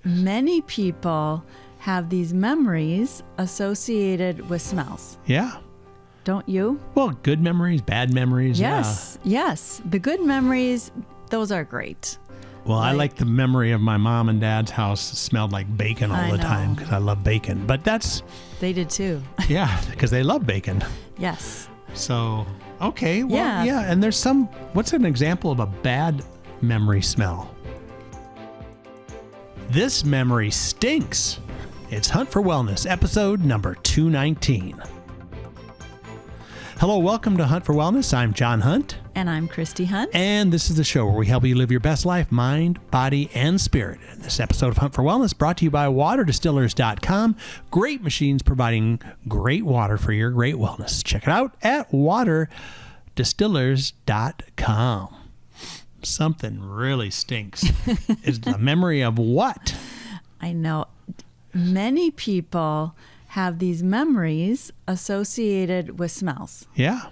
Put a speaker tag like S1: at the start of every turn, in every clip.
S1: Many people have these memories associated with smells.
S2: Yeah.
S1: Don't you?
S2: Well, good memories, bad memories.
S1: Yes.
S2: Yeah.
S1: Yes. The good memories, those are great.
S2: Well, I like the memory of my mom and dad's house smelled like bacon all the time because I love bacon. But
S1: They did too.
S2: Yeah, because they love bacon.
S1: Yes.
S2: So, okay. Well, yeah. And what's an example of a bad memory smell? This memory stinks. It's Hunt for Wellness, episode number 219. Hello, welcome to Hunt for Wellness. I'm John Hunt.
S1: And I'm Christy Hunt.
S2: And this is the show where we help you live your best life, mind, body, and spirit. And this episode of Hunt for Wellness brought to you by waterdistillers.com. Great machines providing great water for your great wellness. Check it out at waterdistillers.com. Something really stinks. Is the memory of what?
S1: I know. Many people have these memories associated with smells.
S2: Yeah.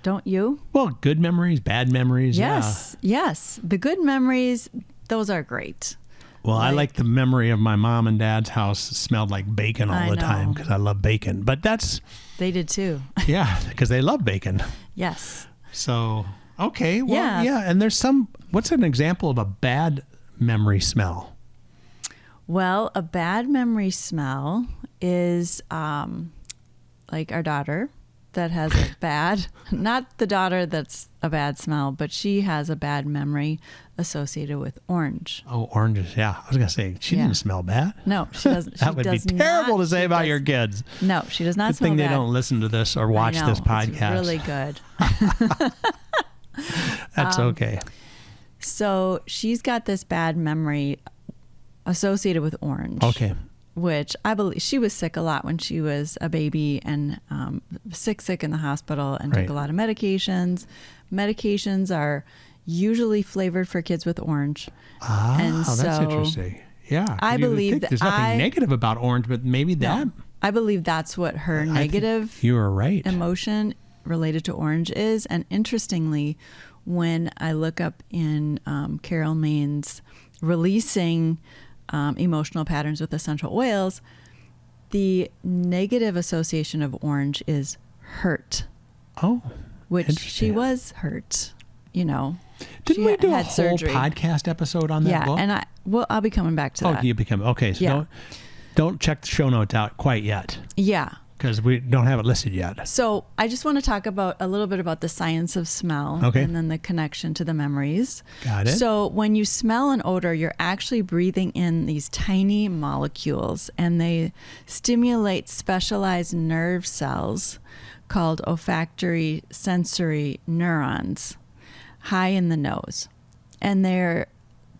S1: Don't you?
S2: Well, good memories, bad memories.
S1: Yes.
S2: Yeah.
S1: Yes. The good memories, those are great.
S2: Well, I like the memory of my mom and dad's house smelled like bacon all the time because I love bacon. But
S1: They did too.
S2: Yeah, because they love bacon.
S1: Yes.
S2: So, okay. Well, yeah. And what's an example of a bad memory smell?
S1: Well, a bad memory smell is like our daughter that has a not the daughter that's a bad smell, but she has a bad memory associated with orange.
S2: Oh, oranges. Yeah. I was going to say, she didn't smell bad.
S1: No, she doesn't.
S2: That would be terrible to say about your kids.
S1: No, she does not smell bad.
S2: Good thing they don't listen to this or watch this podcast.
S1: It's really good.
S2: That's okay.
S1: So she's got this bad memory associated with orange.
S2: Okay.
S1: Which I believe she was sick a lot when she was a baby and sick in the hospital and took a lot of medications. Medications are usually flavored for kids with orange.
S2: That's interesting. Yeah.
S1: I believe
S2: there's nothing negative about orange, but maybe that.
S1: No, I believe that's what her negative
S2: you are right.
S1: emotion related to orange is. And interestingly, when I look up in Karol Main's Releasing Emotional Patterns with Essential Oils, the negative association of orange is hurt.
S2: Oh,
S1: which she was hurt, Didn't
S2: we do a whole podcast episode on that book?
S1: And I'll be coming back to that.
S2: Oh, you become okay. So don't check the show notes out quite yet.
S1: Yeah.
S2: Because we don't have it listed yet.
S1: So I just want to talk a little bit about the science of smell and then the connection to the memories.
S2: Got it.
S1: So when you smell an odor, you're actually breathing in these tiny molecules, and they stimulate specialized nerve cells called olfactory sensory neurons high in the nose. And there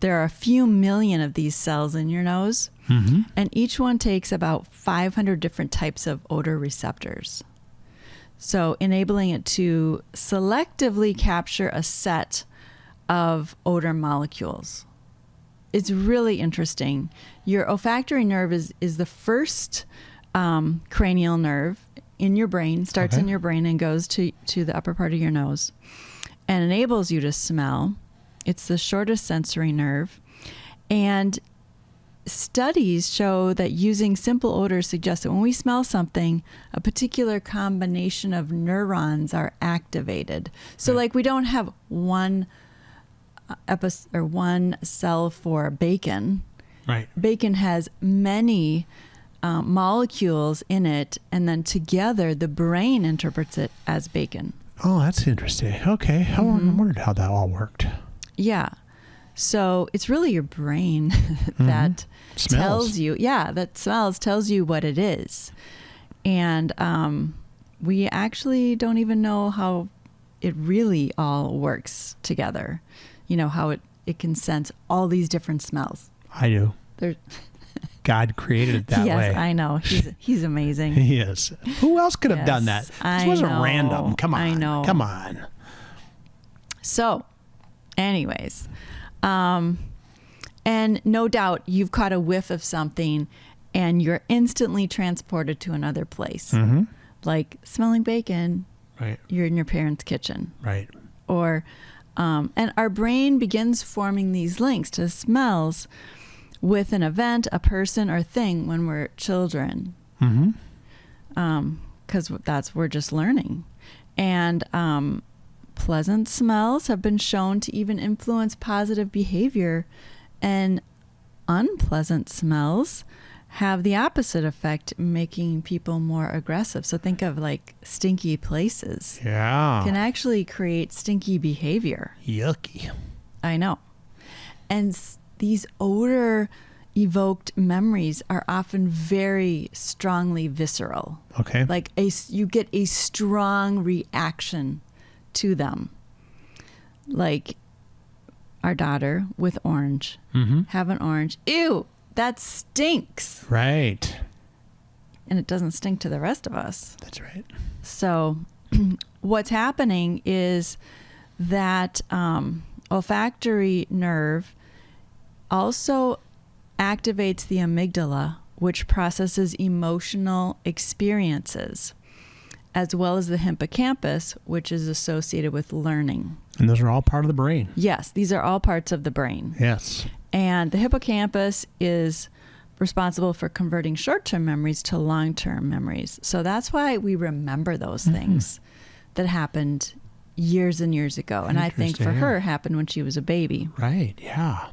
S1: are a few million of these cells in your nose. Mm-hmm. And each one takes about 500 different types of odor receptors. So enabling it to selectively capture a set of odor molecules. It's really interesting. Your olfactory nerve is the first cranial nerve in your brain, starts in your brain and goes to the upper part of your nose and enables you to smell. It's the shortest sensory nerve. And studies show that using simple odors suggests that when we smell something, a particular combination of neurons are activated. So like we don't have one cell for bacon.
S2: Right.
S1: Bacon has many molecules in it, and then together the brain interprets it as bacon.
S2: Oh, that's interesting. Okay. I wondered how that all worked.
S1: Yeah. So it's really your brain that tells you, tells you what it is. And we actually don't even know how it really all works together. How it can sense all these different smells.
S2: I do. God created it that way.
S1: Yes, I know. He's amazing.
S2: He is. Who else could have done that? This wasn't random. Come on.
S1: I know.
S2: Come on.
S1: So, anyways, and no doubt you've caught a whiff of something and you're instantly transported to another place. Mm-hmm. Like smelling bacon.
S2: Right.
S1: You're in your parents' kitchen.
S2: Right.
S1: Or, and our brain begins forming these links to smells with an event, a person, or thing when we're children. Because we're just learning. And pleasant smells have been shown to even influence positive behavior, and unpleasant smells have the opposite effect, making people more aggressive. So think of like stinky places.
S2: Yeah.
S1: Can actually create stinky behavior.
S2: Yucky.
S1: I know. And these odor-evoked memories are often very strongly visceral.
S2: Okay.
S1: Like you get a strong reaction to them. Like our daughter with orange. Have an orange. Ew, that stinks.
S2: Right.
S1: And it doesn't stink to the rest of us.
S2: That's right.
S1: So what's happening is that olfactory nerve also activates the amygdala, which processes emotional experiences, as well as the hippocampus, which is associated with learning.
S2: And those are all part of the brain.
S1: Yes, these are all parts of the brain.
S2: Yes.
S1: And the hippocampus is responsible for converting short-term memories to long-term memories. So that's why we remember those things that happened years and years ago. And I think for her, it happened when she was a baby.
S2: Right, yeah.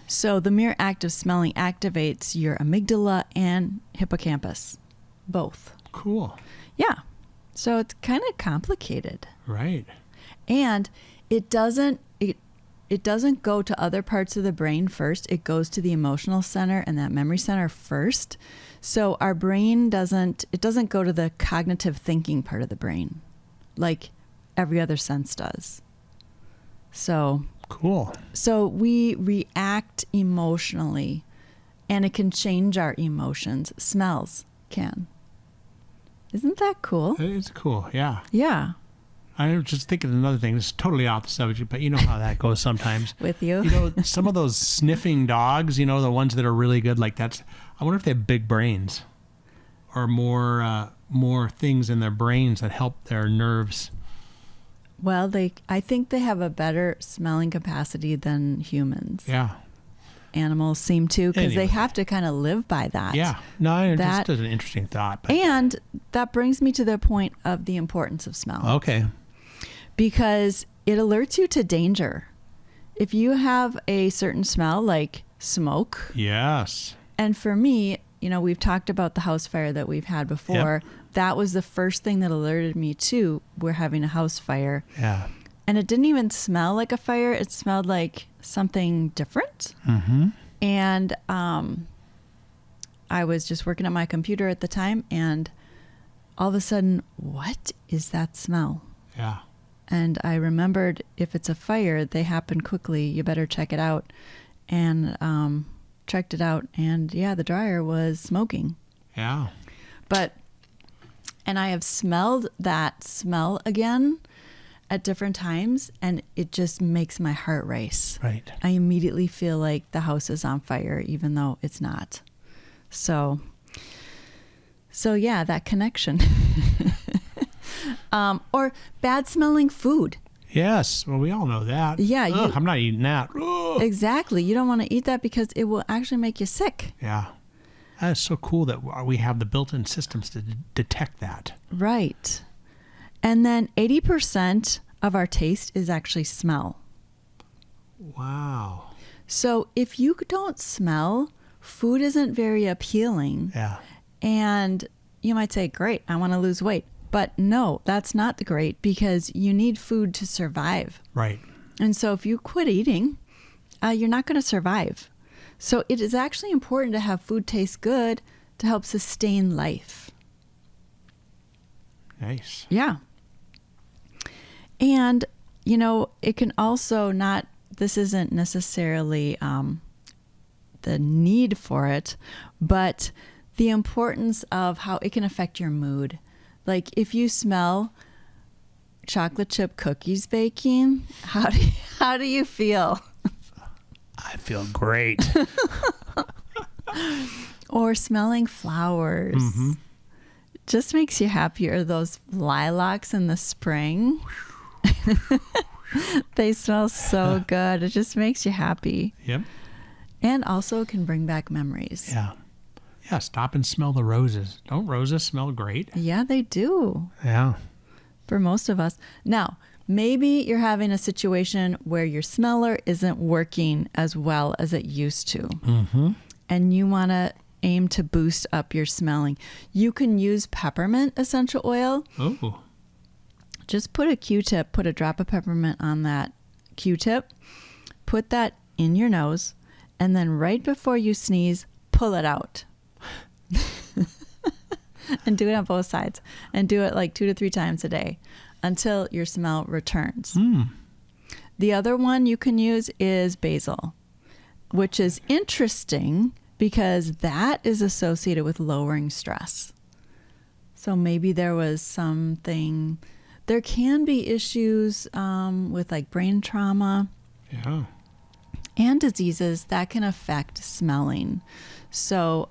S1: So the mere act of smelling activates your amygdala and hippocampus, both.
S2: Cool.
S1: Yeah. So it's kind of complicated.
S2: Right.
S1: And it doesn't go to other parts of the brain first. It goes to the emotional center and that memory center first. So our brain doesn't go to the cognitive thinking part of the brain like every other sense does. So
S2: cool. So
S1: we react emotionally, and it can change our emotions. Smells can. Isn't that cool?
S2: It's cool, yeah.
S1: Yeah.
S2: I was just thinking of another thing. It's totally off the subject, but you know how that goes sometimes.
S1: With you?
S2: You know, some of those sniffing dogs, the ones that are really good, like I wonder if they have big brains or more things in their brains that help their nerves.
S1: Well, I think they have a better smelling capacity than humans.
S2: Yeah.
S1: Animals seem to, because they have to kind of live by that.
S2: Yeah. No, that's just an interesting thought. But.
S1: And that brings me to the point of the importance of smell.
S2: Okay.
S1: Because it alerts you to danger. If you have a certain smell, like smoke.
S2: Yes.
S1: And for me, we've talked about the house fire that we've had before. Yep. That was the first thing that alerted me to we're having a house fire.
S2: Yeah.
S1: And it didn't even smell like a fire. It smelled like something different.
S2: Mm-hmm.
S1: And I was just working at my computer at the time, and all of a sudden, what is that smell?
S2: Yeah.
S1: And I remembered, if it's a fire, they happen quickly. You better check it out. And checked it out, and yeah, the dryer was smoking.
S2: Yeah.
S1: And I have smelled that smell again at different times, and it just makes my heart race.
S2: Right.
S1: I immediately feel like the house is on fire, even though it's not. So yeah, that connection. Or bad smelling food.
S2: Yes. Well, we all know that.
S1: Yeah.
S2: I'm not eating that. Ugh.
S1: Exactly. You don't want to eat that because it will actually make you sick.
S2: Yeah. That is so cool that we have the built-in systems to detect that.
S1: Right. And then 80% of our taste is actually smell.
S2: Wow.
S1: So if you don't smell, food isn't very appealing.
S2: Yeah.
S1: And you might say, great, I want to lose weight. But no, that's not great, because you need food to survive.
S2: Right.
S1: And so if you quit eating, you're not going to survive. So it is actually important to have food taste good to help sustain life.
S2: Nice.
S1: Yeah. And, it can also this isn't necessarily the need for it, but the importance of how it can affect your mood. Like if you smell chocolate chip cookies baking, how do you feel?
S2: I feel great.
S1: Or smelling flowers. Mm-hmm. Just makes you happier. Those lilacs in the spring. They smell so good. It just makes you happy.
S2: Yep.
S1: And also can bring back memories.
S2: Yeah. Yeah, stop and smell the roses. Don't roses smell great?
S1: Yeah, they do.
S2: Yeah.
S1: For most of us. Now, maybe you're having a situation where your smeller isn't working as well as it used to.
S2: Mm-hmm.
S1: And you want to aim to boost up your smelling. You can use peppermint essential oil.
S2: Oh.
S1: Just put a Q-tip, put a drop of peppermint on that Q-tip, put that in your nose, and then right before you sneeze, pull it out. And do it on both sides. And do it like 2 to 3 times a day until your smell returns.
S2: Mm.
S1: The other one you can use is basil, which is interesting because that is associated with lowering stress. So maybe there was something. There can be issues with like brain trauma.
S2: Yeah.
S1: And diseases that can affect smelling. So,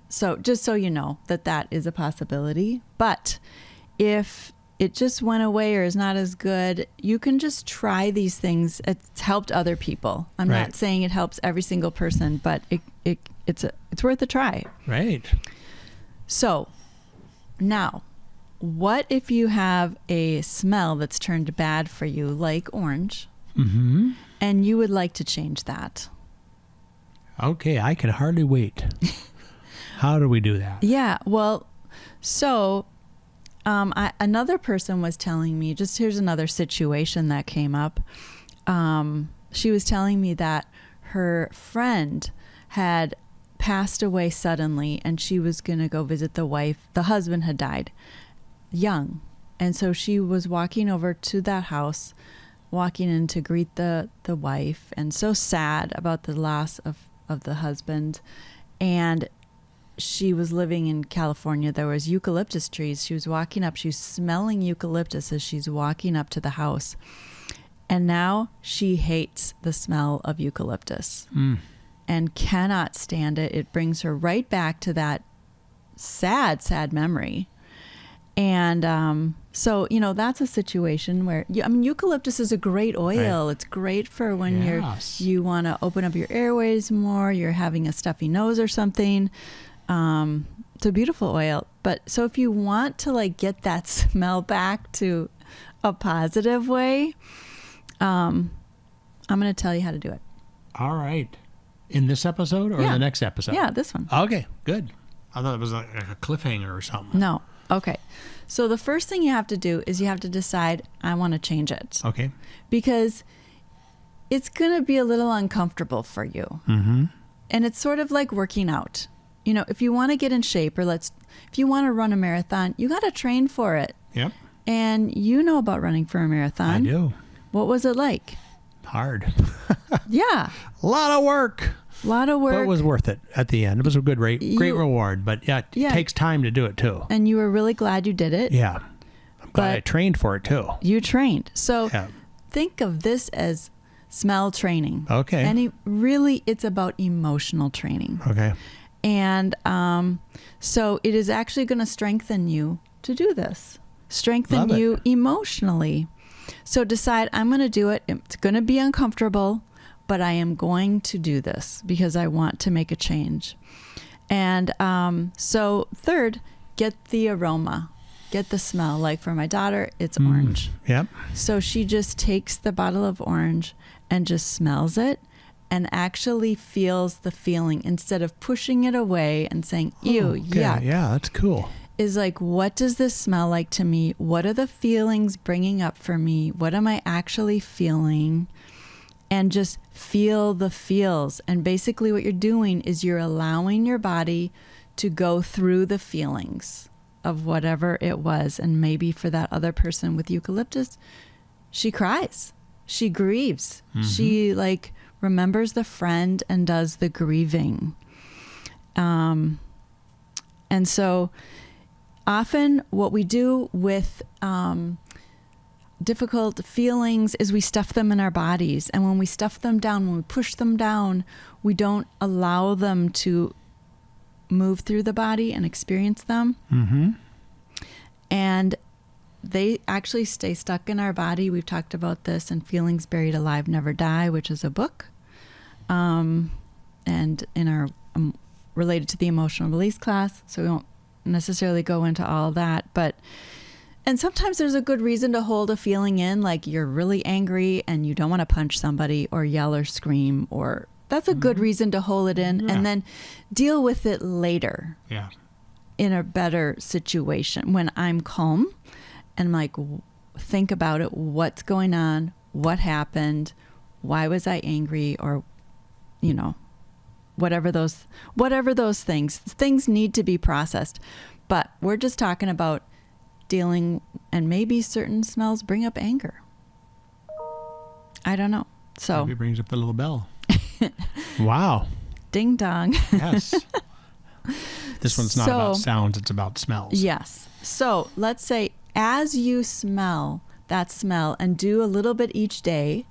S1: so just so you know that is a possibility. But if it just went away or is not as good, you can just try these things. It's helped other people. I'm
S2: Right.
S1: not saying it helps every single person, but it's worth a try.
S2: Right.
S1: So now, what if you have a smell that's turned bad for you, like orange,
S2: Mm-hmm.
S1: and you would like to change that?
S2: Okay, I can hardly wait. How do we do that?
S1: Yeah, well, so another person was telling me, just here's another situation that came up. She was telling me that her friend had passed away suddenly and she was going to go visit the wife. The husband had died young. And so she was walking over to that house, walking in to greet the wife, and so sad about the loss of the husband. And she was living in California. There was eucalyptus trees. She was walking up. She was smelling eucalyptus as she's walking up to the house. And now she hates the smell of eucalyptus and cannot stand it. It brings her right back to that sad, sad memory. And so, that's a situation where, eucalyptus is a great oil. Right. It's great for when you want to open up your airways more, you're having a stuffy nose or something. It's a beautiful oil. But so if you want to get that smell back to a positive way, I'm going to tell you how to do it.
S2: All right. In this episode or in the next episode?
S1: Yeah, this one.
S2: Okay, good. I thought it was like a cliffhanger or something.
S1: No. Okay. So the first thing you have to do is you have to decide, I want to change it.
S2: Okay.
S1: Because it's going to be a little uncomfortable for you.
S2: Mm-hmm.
S1: And it's sort of like working out. If you want to get in shape if you want to run a marathon, you got to train for it.
S2: Yep.
S1: And you know about running for a marathon.
S2: I do.
S1: What was it like?
S2: Hard.
S1: Yeah.
S2: A lot of work.
S1: But
S2: it was worth it at the end. It was a good great reward, but it takes time to do it too.
S1: And you were really glad you did it.
S2: Yeah. I'm glad I trained for it too.
S1: You trained. So think of this as smell training.
S2: Okay.
S1: And it's about emotional training.
S2: Okay.
S1: And so it is actually going to strengthen you to do this. Strengthen you emotionally. So decide, I'm going to do it. It's going to be uncomfortable, but I am going to do this because I want to make a change. And so third, get the aroma, get the smell. Like for my daughter, it's orange.
S2: Yep.
S1: So she just takes the bottle of orange and just smells it and actually feels the feeling instead of pushing it away and saying, ew, yuck.
S2: Yeah, that's cool.
S1: Is like, what does this smell like to me? What are the feelings bringing up for me? What am I actually feeling? And just feel the feels. And basically what you're doing is you're allowing your body to go through the feelings of whatever it was. And maybe for that other person with eucalyptus, she cries. She grieves. Mm-hmm. She remembers the friend and does the grieving. And so often what we do with difficult feelings is we stuff them in our bodies. And when we stuff them down, when we push them down, we don't allow them to move through the body and experience them.
S2: Mm-hmm.
S1: And they actually stay stuck in our body. We've talked about this in Feelings Buried Alive Never Die, which is a book. and in our related to the emotional release class, so we won't necessarily go into all that, and sometimes there's a good reason to hold a feeling in, like you're really angry and you don't want to punch somebody or yell or scream, or that's a good reason to hold it in and then deal with it later.
S2: Yeah.
S1: In a better situation when I'm calm and like think about it, what's going on, what happened, why was I angry, or whatever those things need to be processed. But we're just talking about dealing, and maybe certain smells bring up anger. I don't know. So
S2: maybe it brings up the little bell. Wow.
S1: Ding dong.
S2: Yes. This one's not about sounds, it's about smells.
S1: Yes. So let's say as you smell that smell and do a little bit each day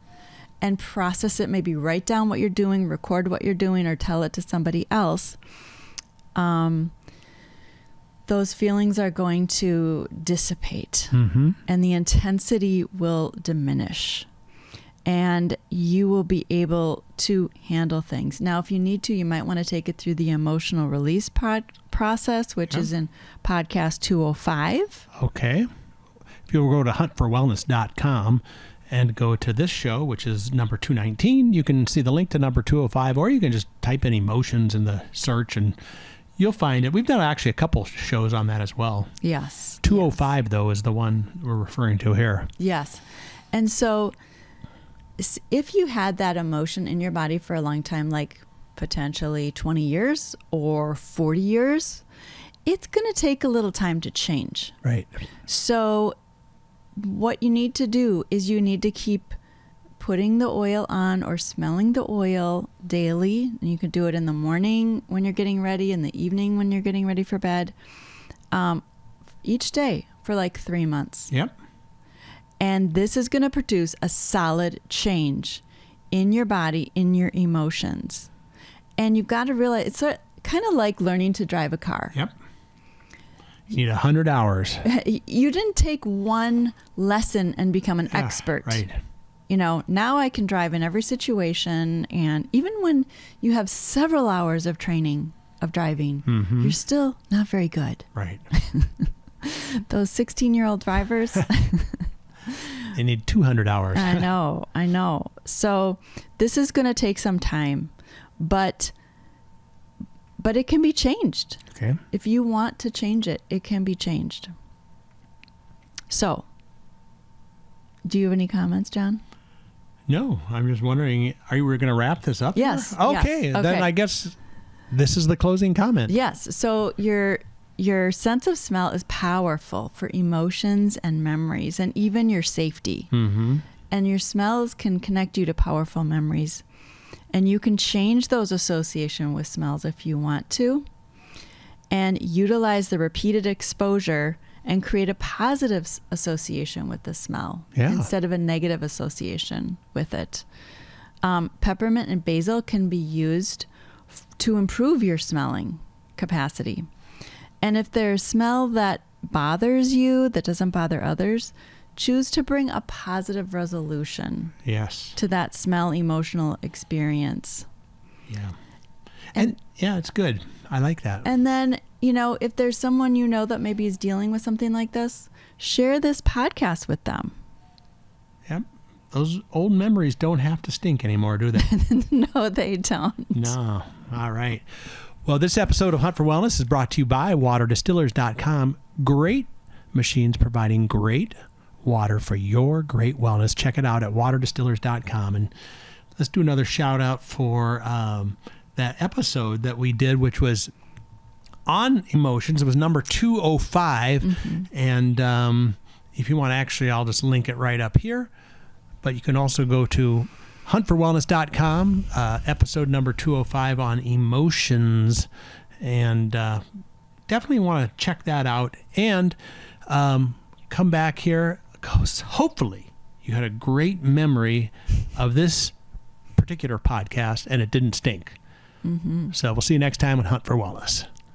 S1: and process it, maybe write down what you're doing, record what you're doing, or tell it to somebody else, those feelings are going to dissipate and the intensity will diminish. And you will be able to handle things. Now, if you need to, you might want to take it through the emotional release process, which is in podcast 205.
S2: Okay. If you'll go to huntforwellness.com and go to this show, which is number 219, you can see the link to number 205, or you can just type in emotions in the search and you'll find it. We've done actually a couple shows on that as well.
S1: Yes.
S2: 205, though, is the one we're referring to here.
S1: Yes. And so if you had that emotion in your body for a long time, like potentially 20 years or 40 years, it's going to take a little time to change.
S2: Right.
S1: So what you need to do is you need to keep putting the oil on or smelling the oil daily. And you can do it in the morning when you're getting ready, in the evening when you're getting ready for bed, each day for like 3 months.
S2: Yep.
S1: And this is going to produce a solid change in your body, in your emotions. And you've got to realize it's kind of like learning to drive a car.
S2: Yep. You need 100 hours.
S1: You didn't take one lesson and become an expert.
S2: Right.
S1: Now I can drive in every situation. And even when you have several hours of training of driving, you're still not very good.
S2: Right.
S1: Those 16-year-old drivers...
S2: They need 200 hours.
S1: I know. So this is going to take some time, but it can be changed.
S2: Okay.
S1: If you want to change it, it can be changed. So, do you have any comments, John?
S2: No, I'm just wondering, are you going to wrap this up?
S1: Yes.
S2: Okay.
S1: Yes.
S2: Then I guess this is the closing comment.
S1: Yes. So your sense of smell is powerful for emotions and memories and even your safety. And your smells can connect you to powerful memories. And you can change those associations with smells if you want to, and utilize the repeated exposure and create a positive association with the smell instead of a negative association with it. Peppermint and basil can be used to improve your smelling capacity. And if there's smell that bothers you, that doesn't bother others, choose to bring a positive resolution to that smell emotional experience.
S2: Yeah. And yeah, it's good. I like that.
S1: And then, if there's someone that maybe is dealing with something like this, share this podcast with them.
S2: Yep. Those old memories don't have to stink anymore, do they?
S1: No, they don't.
S2: No. All right. Well, this episode of Hunt for Wellness is brought to you by waterdistillers.com. Great machines providing great water for your great wellness. Check it out at waterdistillers.com. And let's do another shout out for that episode that we did, which was on emotions. It was number 205. And if you want, actually, I'll just link it right up here. But you can also go to huntforwellness.com, episode number 205 on emotions, and definitely want to check that out and come back here, because hopefully you had a great memory of this particular podcast and it didn't stink. So we'll see you next time on Hunt for Wellness.